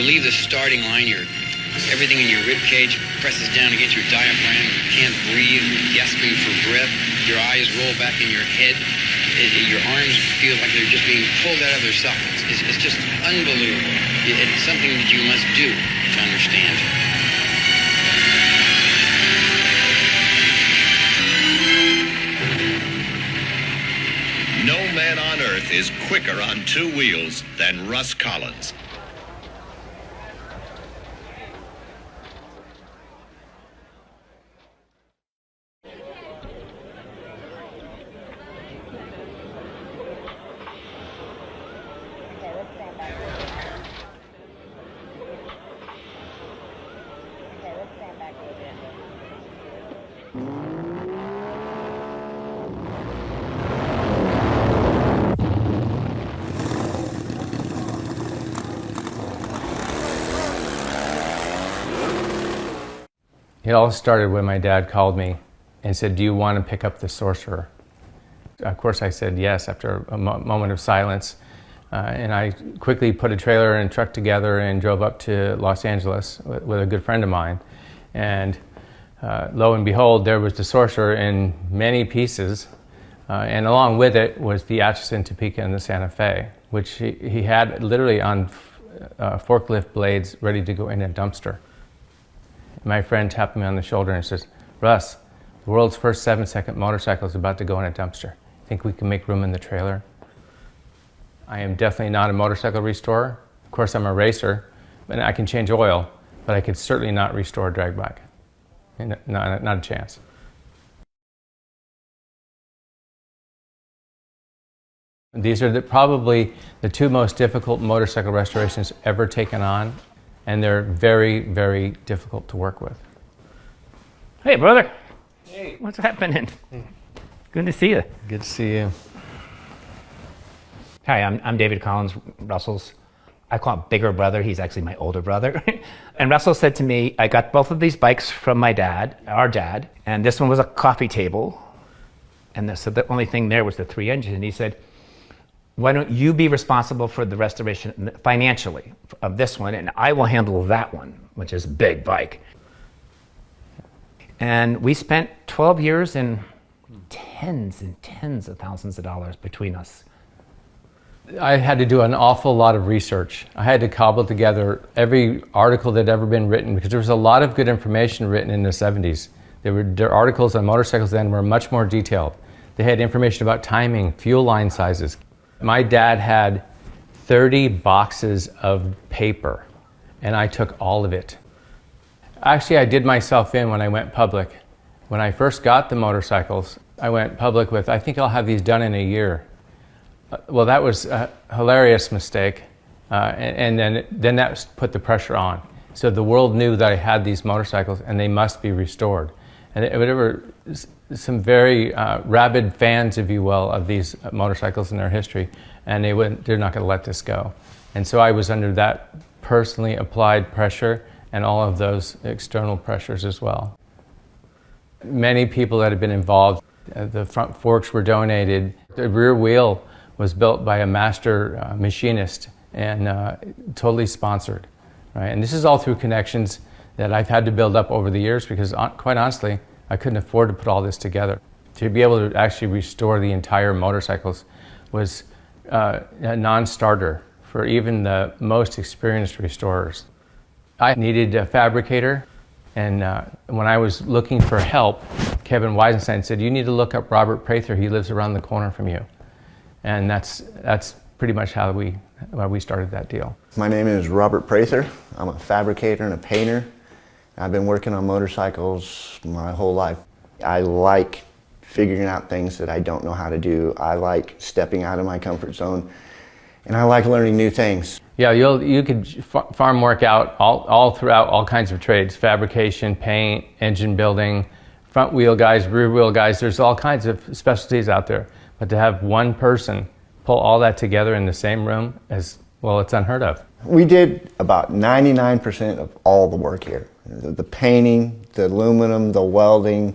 leave the starting line, everything in your rib cage presses down against your diaphragm. You can't breathe. You're gasping for breath. Your eyes roll back in your head. Your arms feel like they're just being pulled out of their sockets. It's just unbelievable. It's something that you must do to understand. No man on earth is quicker on two wheels than Russ Collins. It all started when my dad called me and said, "Do you want to pick up the Sorcerer?" Of course I said yes after a moment of silence. And I quickly put a trailer and truck together and drove up to Los Angeles with a good friend of mine. And lo and behold, there was the Sorcerer in many pieces. And along with it was the Atchison, Topeka, and the Santa Fe, which he had literally on forklift blades ready to go in a dumpster. My friend tapped me on the shoulder and says, "Russ, the world's first 7-second motorcycle is about to go in a dumpster. Think we can make room in the trailer?" I am definitely not a motorcycle restorer. Of course, I'm a racer, and I can change oil, but I could certainly not restore a drag bike. Not a chance. These are probably the two most difficult motorcycle restorations ever taken on, and they're very, very difficult to work with. Hey, brother. Hey. What's happening? Good to see you. Good to see you. Hi, I'm David Collins, Russell's, I call him bigger brother. He's actually my older brother. And Russell said to me, I got both of these bikes from my dad, our dad, and this one was a coffee table. And so the only thing there was the 3 engines. And he said, why don't you be responsible for the restoration financially of this one, and I will handle that one, which is a big bike. And we spent 12 years and tens of thousands of dollars between us. I had to do an awful lot of research. I had to cobble together every article that had ever been written, because there was a lot of good information written in the 70s. Their articles on motorcycles then were much more detailed. They had information about timing, fuel line sizes. My dad had 30 boxes of paper, and I took all of it. Actually, I did myself in when I went public. When I first got the motorcycles, I went public with, I think I'll have these done in a year. Well, that was a hilarious mistake, and then that put the pressure on. So the world knew that I had these motorcycles, and they must be restored. And there were some very rabid fans, if you will, of these motorcycles and their history, and they're not going to let this go. And so I was under that personally applied pressure and all of those external pressures as well. Many people that had been involved, the front forks were donated, the rear wheel was built by a master machinist and totally sponsored, right? And this is all through connections that I've had to build up over the years, because quite honestly, I couldn't afford to put all this together. To be able to actually restore the entire motorcycles was a non-starter for even the most experienced restorers. I needed a fabricator, and when I was looking for help, Kevin Weisenstein said, "You need to look up Robert Prather. He lives around the corner from you." And that's pretty much how we started that deal. My name is Robert Prather. I'm a fabricator and a painter. I've been working on motorcycles my whole life. I like figuring out things that I don't know how to do. I like stepping out of my comfort zone, and I like learning new things. Yeah, you could farm work out all throughout all kinds of trades: fabrication, paint, engine building, front wheel guys, rear wheel guys. There's all kinds of specialties out there. But to have one person pull all that together in the same room, well, it's unheard of. We did about 99% of all the work here. The painting, the aluminum, the welding.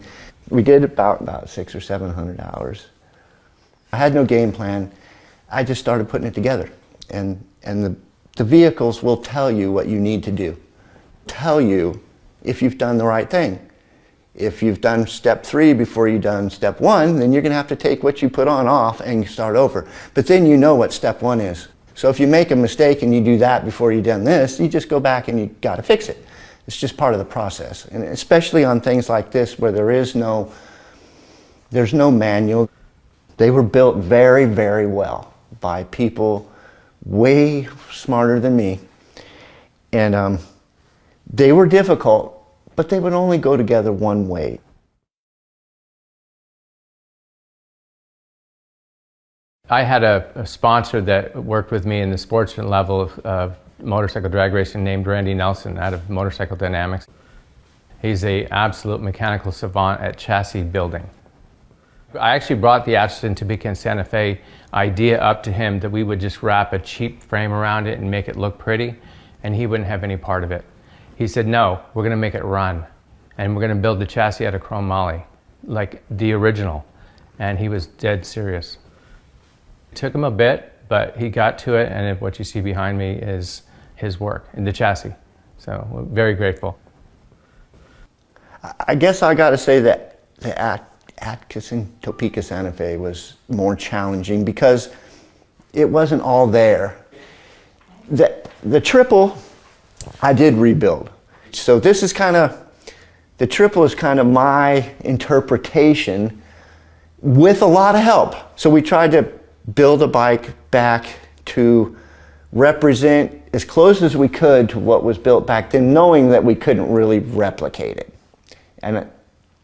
We did about 600 or 700 hours. I had no game plan. I just started putting it together. And the The vehicles will tell you what you need to do, tell you if you've done the right thing. If you've done step 3 before you've done step 1, then you're going to have to take what you put on off and start over. But then you know what step 1 is. So if you make a mistake and you do that before you've done this, you just go back and you got to fix it. It's just part of the process. And especially on things like this where there's no manual. They were built very, very well by people way smarter than me. And they were difficult, but they would only go together one way. I had a sponsor that worked with me in the sportsman level of motorcycle drag racing named Randy Nelson out of Motorcycle Dynamics. He's an absolute mechanical savant at chassis building. I actually brought the Atchison, Topeka, and Santa Fe idea up to him that we would just wrap a cheap frame around it and make it look pretty, and he wouldn't have any part of it. He said, no, we're going to make it run, and we're going to build the chassis out of chrome moly, like the original. And he was dead serious. It took him a bit, but he got to it, and what you see behind me is his work in the chassis. So we're very grateful. I guess I got to say that the Atchison, Topeka, Santa Fe was more challenging because it wasn't all there. The triple, I did rebuild. So this is the triple is kind of my interpretation with a lot of help. So we tried to build a bike back to represent as close as we could to what was built back then, knowing that we couldn't really replicate it. And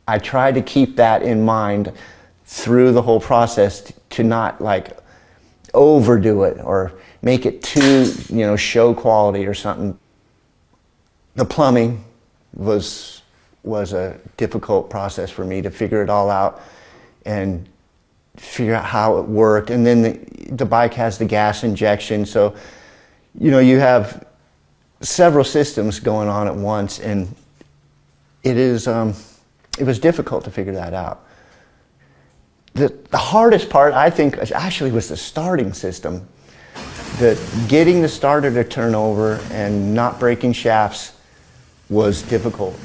I tried to keep that in mind through the whole process to not like overdo it or make it too, show quality or something. The plumbing was a difficult process for me to figure it all out and figure out how it worked. And then the bike has the gas injection, so you have several systems going on at once, and it was difficult to figure that out. The hardest part, I think, actually was the starting system. Getting the starter to turn over and not breaking shafts was difficult.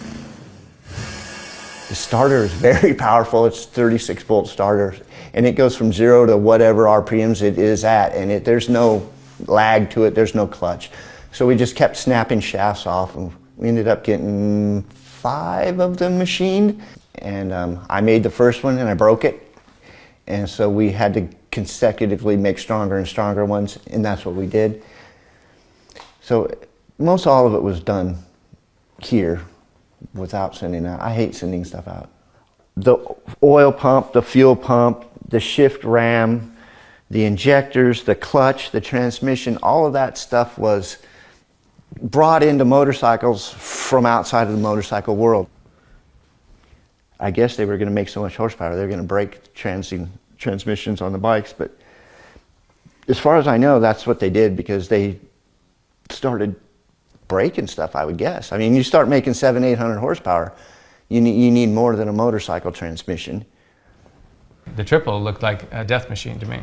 The starter is very powerful. It's 36-volt starter, and it goes from 0 to whatever RPMs it is at, and there's no lag to it, there's no clutch. So we just kept snapping shafts off, and we ended up getting 5 of them machined. And I made the first one and I broke it. And so we had to consecutively make stronger and stronger ones, and that's what we did. So most all of it was done here without sending out. I hate sending stuff out. The oil pump, the fuel pump, the shift ram, the injectors, the clutch, the transmission, all of that stuff was brought into motorcycles from outside of the motorcycle world. I guess they were going to make so much horsepower, they were going to break transmissions on the bikes, but as far as I know, that's what they did because they started breaking stuff, I would guess. I mean, you start making 700-800 horsepower, you need more than a motorcycle transmission. The triple looked like a death machine to me.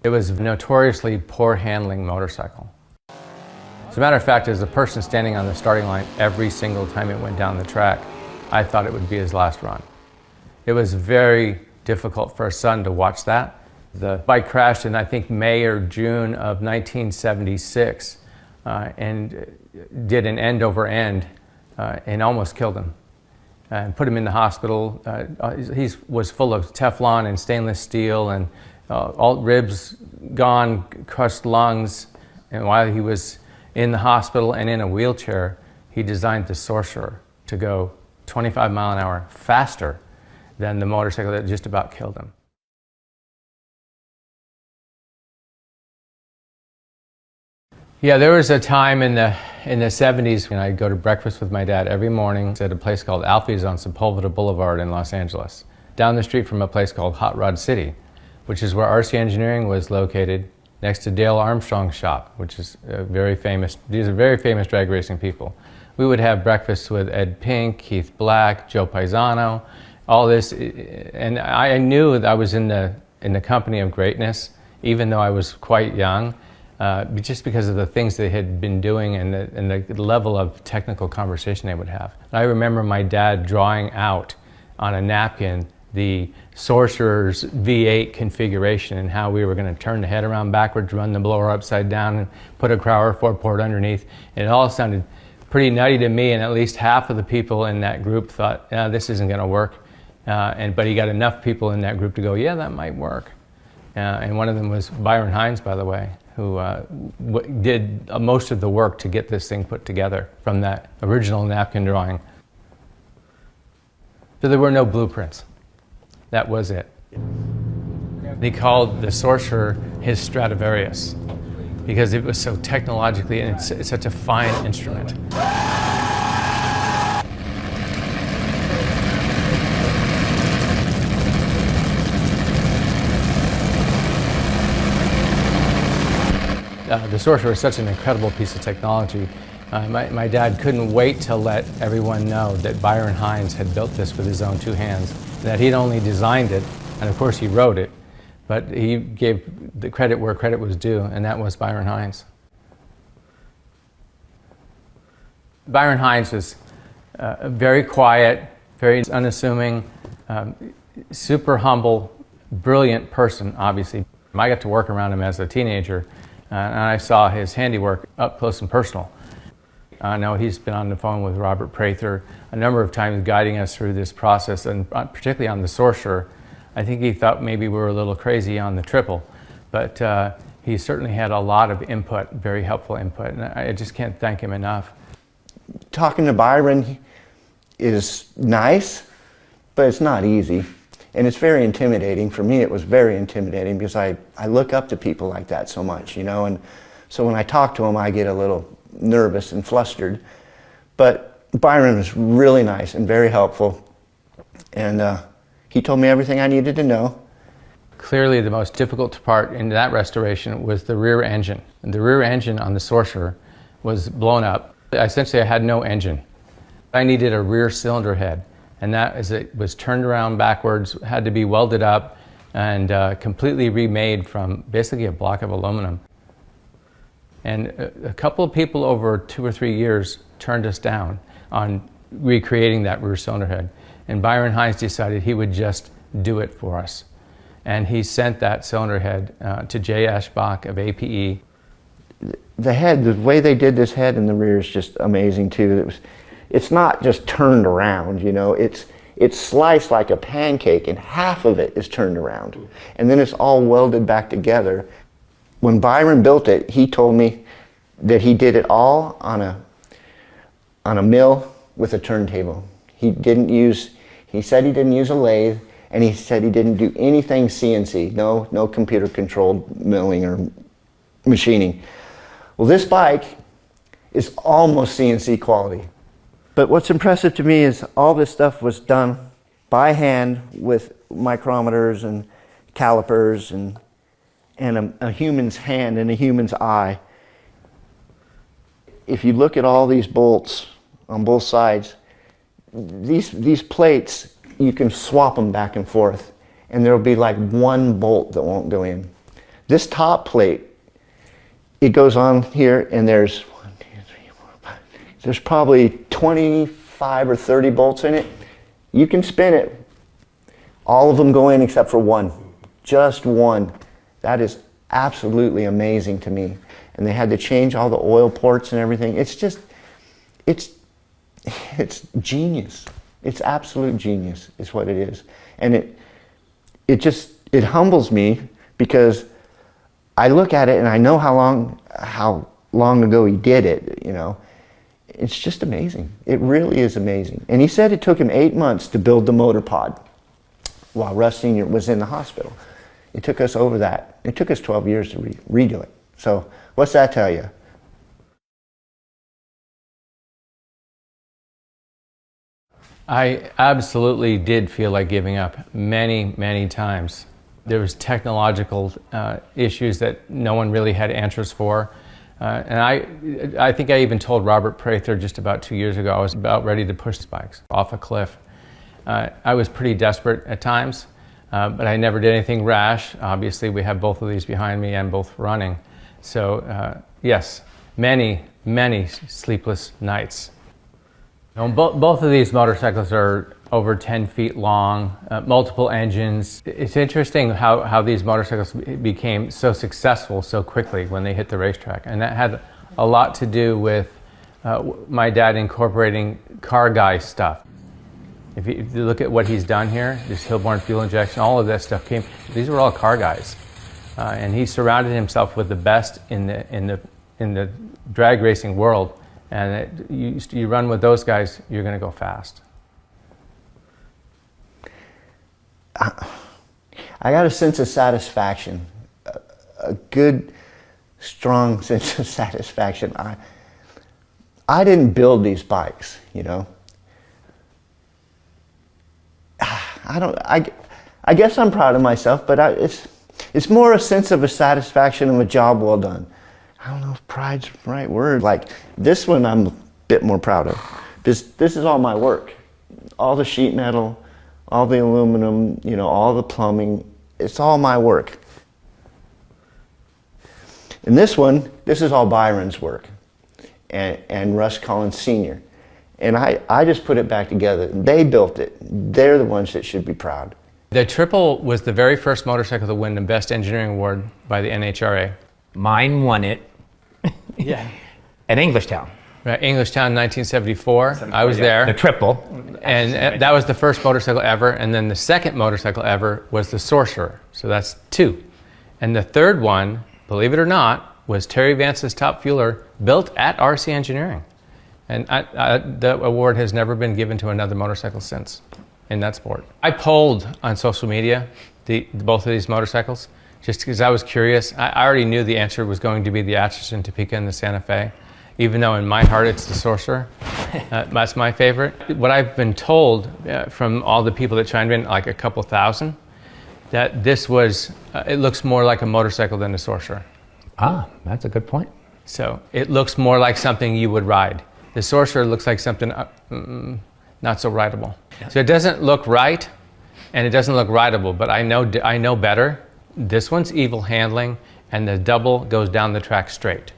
It was a notoriously poor handling motorcycle. As a matter of fact, as a person standing on the starting line every single time it went down the track, I thought it would be his last run. It was very difficult for a son to watch that. The bike crashed in, I think, May or June of 1976 and did an end over end and almost killed him. And put him in the hospital. He was full of Teflon and stainless steel and all ribs gone, crushed lungs. And while he was in the hospital and in a wheelchair, he designed the Sorcerer to go 25 mile an hour faster than the motorcycle that just about killed him. Yeah, there was a time in the 70s when I'd go to breakfast with my dad every morning at a place called Alfie's on Sepulveda Boulevard in Los Angeles, down the street from a place called Hot Rod City, which is where RC Engineering was located, next to Dale Armstrong's shop, which is very famous. These are very famous drag racing people. We would have breakfast with Ed Pink, Keith Black, Joe Paisano, all this, and I knew that I was in the company of greatness, even though I was quite young. just because of the things they had been doing and the level of technical conversation they would have. I remember my dad drawing out on a napkin the Sorcerer's V8 configuration and how we were going to turn the head around backwards, run the blower upside down, and put a Crowder 4-port underneath. And it all sounded pretty nutty to me, and at least half of the people in that group thought, this isn't going to work. But he got enough people in that group to go, yeah, that might work. And one of them was Byron Hines, by the way, who did most of the work to get this thing put together from that original napkin drawing. So there were no blueprints. That was it. They called the Sorcerer his Stradivarius because it was so technologically, and it's such a fine instrument. The Sorcerer is such an incredible piece of technology. My dad couldn't wait to let everyone know that Byron Hines had built this with his own 2 hands, that he'd only designed it, and of course he wrote it, but he gave the credit where credit was due, and that was Byron Hines. Byron Hines was very quiet, very unassuming, super humble, brilliant person, obviously. I got to work around him as a teenager, and I saw his handiwork up close and personal. I know he's been on the phone with Robert Prather a number of times guiding us through this process, and particularly on the Sorcerer. I think he thought maybe we were a little crazy on the triple, but he certainly had a lot of input, very helpful input, and I just can't thank him enough. Talking to Byron is nice, but it's not easy. And it's very intimidating. For me, it was very intimidating because I look up to people like that so much, you know, and so when I talk to him, I get a little nervous and flustered. But Byron was really nice and very helpful, and he told me everything I needed to know. Clearly the most difficult part in that restoration was the rear engine. And the rear engine on the Sorcerer was blown up. Essentially I had no engine. I needed a rear cylinder head, and that, as it was turned around backwards, had to be welded up and completely remade from basically a block of aluminum. And a couple of people over 2 or 3 years turned us down on recreating that rear cylinder head. And Byron Hines decided he would just do it for us. And he sent that cylinder head to Jay Ashbach of APE. The head, the way they did this head in the rear is just amazing too. It's not just turned around, you know, it's sliced like a pancake, and half of it is turned around. And then it's all welded back together. When Byron built it, he told me that he did it all on a mill with a turntable. He said he didn't use a lathe, and he said he didn't do anything CNC, no computer controlled milling or machining. Well, this bike is almost CNC quality. But what's impressive to me is all this stuff was done by hand with micrometers and calipers and a human's hand and a human's eye. If you look at all these bolts on both sides, these plates, you can swap them back and forth, and there'll be like one bolt that won't go in. This top plate, it goes on here, and there's probably 25 or 30 bolts in it. You can spin it. All of them go in except for one. Just one. That is absolutely amazing to me. And they had to change all the oil ports and everything. It's just, it's genius. It's absolute genius is what it is. And it humbles me because I look at it and I know how long ago he did it, you know. It's just amazing. It really is amazing. And he said it took him 8 months to build the motor pod while Russ Sr. was in the hospital. It took us over that. It took us 12 years to redo it. So what's that tell you? I absolutely did feel like giving up many, many times. There was technological issues that no one really had answers for. And I think I even told Robert Prather just about 2 years ago, I was about ready to push spikes off a cliff. I was pretty desperate at times, but I never did anything rash. Obviously, we have both of these behind me and both running. So yes, many, many sleepless nights. Both of these motorcycles are over 10 feet long, multiple engines. It's interesting how these motorcycles became so successful so quickly when they hit the racetrack. And that had a lot to do with my dad incorporating car guy stuff. If you look at what he's done here, this Hillborn fuel injection, all of that stuff these were all car guys. And he surrounded himself with the best in the drag racing world. And you run with those guys, you're going to go fast. I got a sense of satisfaction, a good, strong sense of satisfaction. I didn't build these bikes, you know. I guess I'm proud of myself, but it's more a sense of a satisfaction of a job well done. I don't know if pride's the right word. Like this one I'm a bit more proud of. This is all my work. All the sheet metal, all the aluminum, you know, all the plumbing, it's all my work. And this one, this is all Byron's work and Russ Collins Sr. And I just put it back together. They built it. They're the ones that should be proud. The Triple was the very first motorcycle to win the Best Engineering Award by the NHRA. Mine won it. Yeah. At Englishtown. Right, Englishtown, 1974. I was there. The Triple. And that was the first motorcycle ever. And then the second motorcycle ever was the Sorcerer. So that's 2. And the third one, believe it or not, was Terry Vance's Top Fueler, built at RC Engineering. And the award has never been given to another motorcycle since in that sport. I polled on social media both of these motorcycles just because I was curious. I already knew the answer was going to be the Atchison, Topeka, and the Santa Fe, even though in my heart it's the Sorcerer. That's my favorite. What I've been told from all the people that chimed in, like a couple thousand, that this was, it looks more like a motorcycle than a Sorcerer. Ah, that's a good point. So it looks more like something you would ride. The Sorcerer looks like something not so rideable. Yeah. So it doesn't look right, and it doesn't look rideable, but I know better. This one's evil handling, and the double goes down the track straight.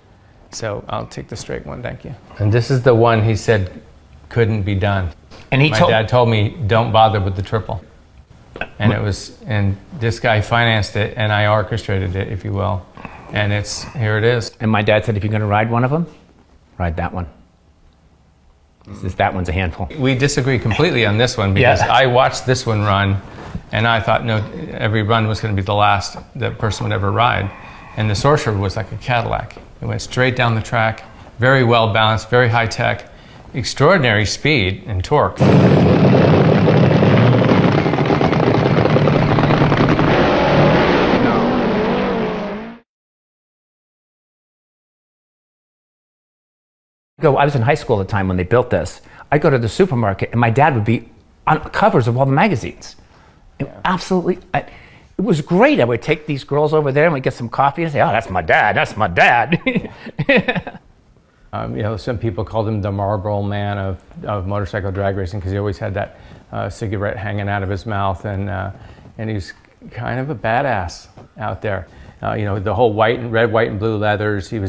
So I'll take the straight one, thank you. And this is the one he said couldn't be done. And my dad told me, don't bother with the Triple. And this guy financed it, and I orchestrated it, if you will. And here it is. And my dad said, if you're going to ride one of them, ride that one. That one's a handful. We disagree completely on this one because I watched this one run, and I thought every run was going to be the last that person would ever ride. And the Sorcerer was like a Cadillac. It went straight down the track, very well balanced, very high tech, extraordinary speed and torque. I was in high school at the time when they built this. I'd go to the supermarket and my dad would be on covers of all the magazines. Absolutely, it was great. I would take these girls over there and we'd get some coffee and say, oh, that's my dad, that's my dad. Some people called him the Marlboro Man of motorcycle drag racing because he always had that cigarette hanging out of his mouth, and he's kind of a badass out there. The whole red, white, and blue leathers. He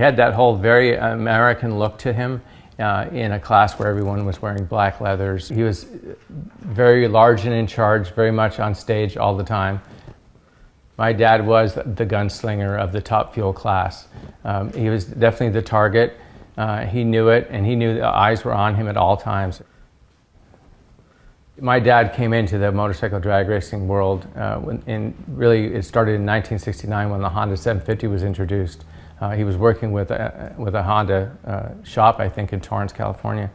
had that whole very American look to him in a class where everyone was wearing black leathers. He was very large and in charge, very much on stage all the time. My dad was the gunslinger of the Top Fuel class. He was definitely the target. He knew it, and he knew the eyes were on him at all times. My dad came into the motorcycle drag racing world, it started in 1969 when the Honda 750 was introduced. He was working with a Honda shop, I think, in Torrance, California.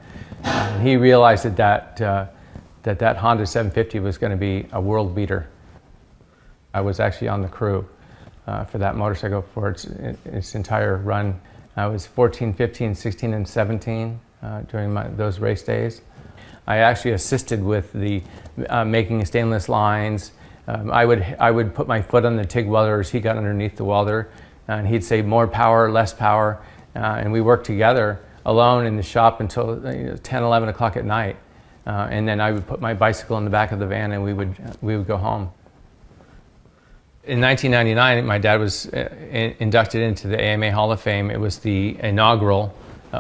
He realized that Honda 750 was going to be a world beater. I was actually on the crew for that motorcycle for its entire run. I was 14, 15, 16, and 17 during those race days. I actually assisted with the making stainless lines. I would put my foot on the TIG welder as he got underneath the welder, and he'd say more power, less power, and we worked together alone in the shop until 10, 11 o'clock at night. And then I would put my bicycle in the back of the van and we would go home. In 1999, my dad was inducted into the AMA Hall of Fame. It was the inaugural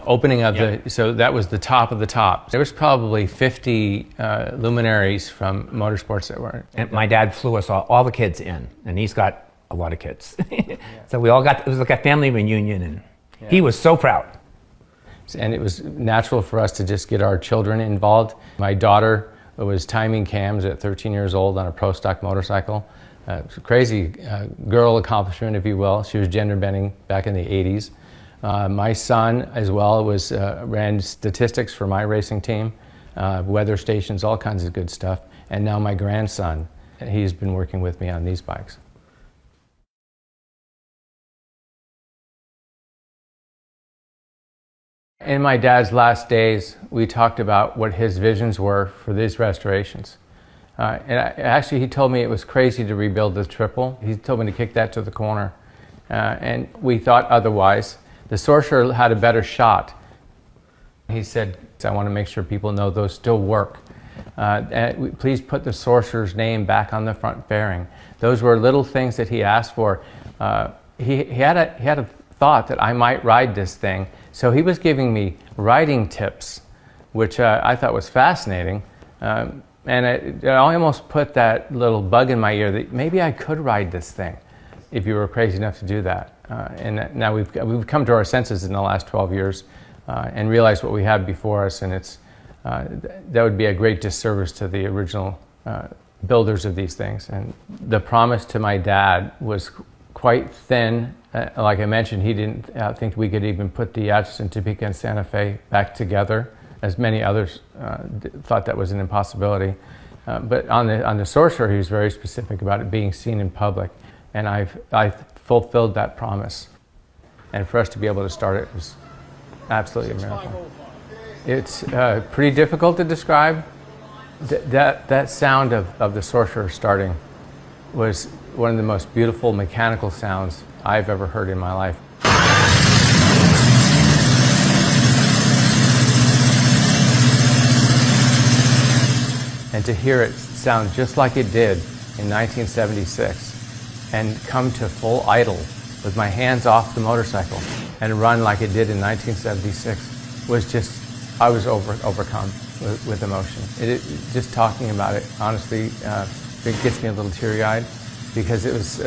opening of so that was the top of the top. There was probably 50 luminaries from motorsports that were. And my dad flew us all the kids in, and he's got a lot of kids. So we all got, it was like a family reunion, and he was so proud. And it was natural for us to just get our children involved. My daughter was timing cams at 13 years old on a pro stock motorcycle. It was a crazy girl accomplishment, if you will. She was gender bending back in the 80s. My son as well ran statistics for my racing team, weather stations, all kinds of good stuff. And now my grandson, he's been working with me on these bikes. In my dad's last days, we talked about what his visions were for these restorations. Actually, he told me it was crazy to rebuild the triple. He told me to kick that to the corner. And we thought otherwise. The Sorcerer had a better shot. He said, I want to make sure people know those still work. Please put the Sorcerer's name back on the front fairing. Those were little things that he asked for. He had a thought that I might ride this thing. So he was giving me riding tips, which I thought was fascinating. And I almost put that little bug in my ear that maybe I could ride this thing if you were crazy enough to do that. And now we've come to our senses in the last 12 years and realized what we had before us, and that would be a great disservice to the original builders of these things. And the promise to my dad was quite thin. Like I mentioned, he didn't think we could even put the Atchison, Topeka, and Santa Fe back together, as many others thought that was an impossibility. But on the Sorcerer, he was very specific about it being seen in public, and I fulfilled that promise. And for us to be able to start it was absolutely a miracle. It's pretty difficult to describe. That sound of the Sorcerer starting was one of the most beautiful mechanical sounds I've ever heard in my life. And to hear it sound just like it did in 1976 and come to full idle with my hands off the motorcycle and run like it did in 1976 was just, I was overcome with emotion. Just talking about it, honestly, it gets me a little teary-eyed because it was,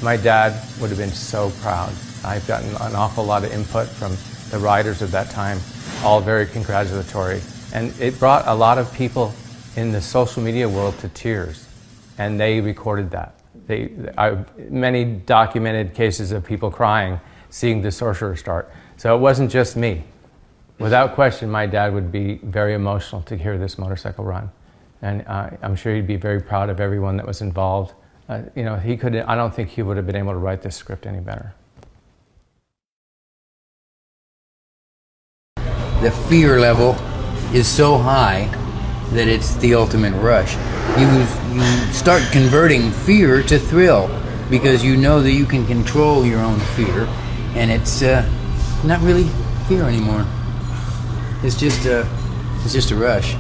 my dad would have been so proud. I've gotten an awful lot of input from the riders of that time, all very congratulatory. And it brought a lot of people in the social media world to tears, and they recorded that. Many documented cases of people crying seeing the Sorcerer start. So it wasn't just me. Without question, my dad would be very emotional to hear this motorcycle run. And I'm sure he'd be very proud of everyone that was involved. I don't think he would have been able to write this script any better. The fear level is so high that it's the ultimate rush. You start converting fear to thrill because you know that you can control your own fear, and it's not really fear anymore. It's just a rush.